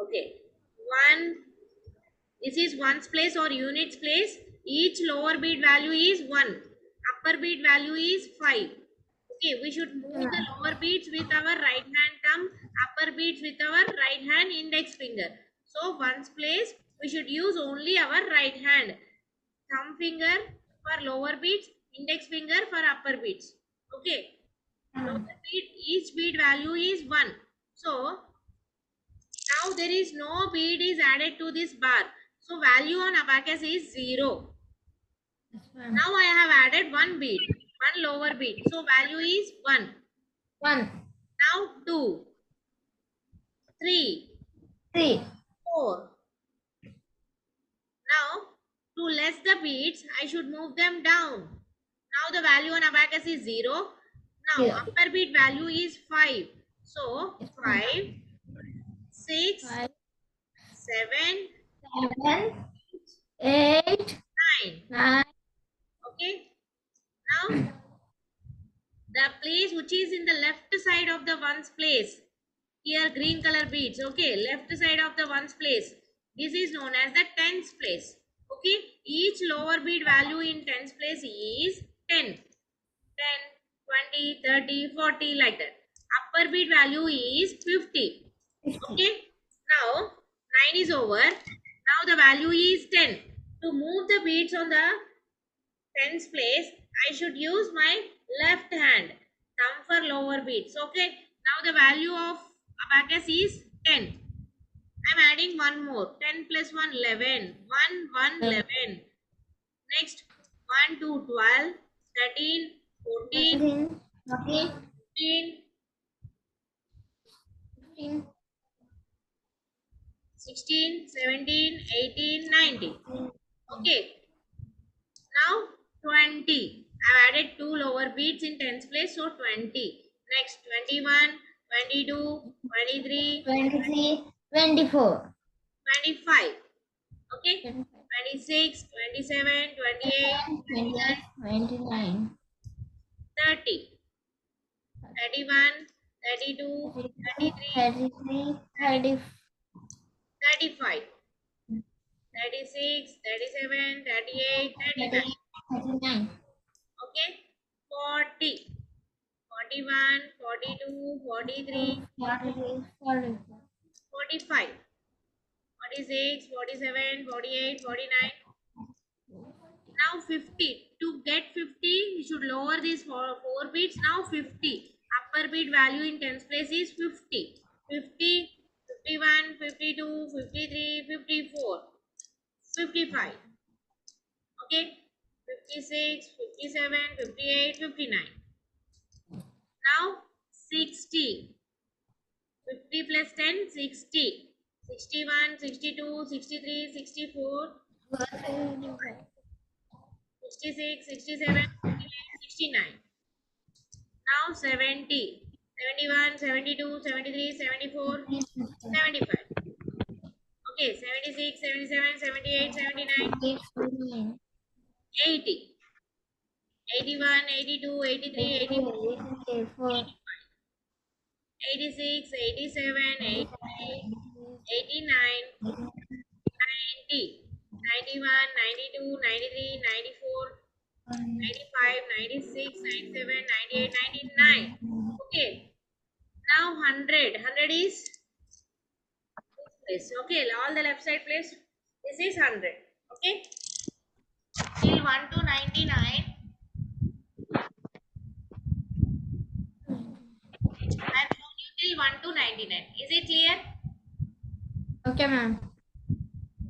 Okay. This is ones place or units place. Each lower bit value is 1. Upper bit value is 5. Okay, we should move the lower beats with our right hand thumb, upper beats with our right hand index finger. So ones place, we should use only our right hand. Thumb finger for lower beats, index finger for upper beats. Okay. Lower beat, each beat value is 1. So now there is no bead is added to this bar. So value on abacus is 0. Now I have added one bead, one lower bead. So value is 1. 1, Now 2, 3, 3, 4. Now to less the beads, I should move them down. Now the value on abacus is 0. Now Zero. upper beat value is 5. So 5, 6, 5, 7, 7, 8, 9. 9, Okay. Now the place which is in the left side of the ones place. Here green color beads. Okay. Left side of the ones place. This is known as the tens place. Okay. Each lower bead value in tens place is 10. 10, 20, 30, 40 like that. Upper bead value is 50. 50. Okay. Now 9 is over. Now the value is 10. To move the beads on the tens place, I should use my left hand. Thumb for lower beads. Okay. Now the value of abacus is 10. I'm adding one more. 10 plus 1, 11. 1, 11. Next, 1, 2, 12, 13, 14, 13, 14, 15, 15, 16, 17, 18, 19. Okay. Now 20. I've added two lower beads in tens place, so 20. Next 21, 22, 23, 23, 24, 25. Okay. 26, 27, 28, 28, 29, 30, 31, 32, 33, 33, 30, 35, 36, 37, 38, 39. 39, Okay. 40, 41, 42, 43, 43, 44, 45, 46, 47, 48, 49. Now 50. To get 50, you should lower these four bits. Now 50. Upper bit value in tens place is 50. 50, 51, 52, 53, 54, 55. Okay. 56, 57, 58, 59. Now 60. 50 plus 10, 60. 61, 62, 63, 64, 66, 67, 68, 69. Now 70. 71, 72, 73, 74, 75. Okay, 76, 77, 78, 79, 80. 81, 82, 83, 84, 86, 87, 88, 89, 90, 91, 92, 93, 94, 95, 96, 97, 98, 99. Okay. Now 100. 100 is this place. Okay. All the left side place. This is 100. Okay. Till 1 to 99. I have shown you till 1 to 99. Is it clear? Okay, ma'am.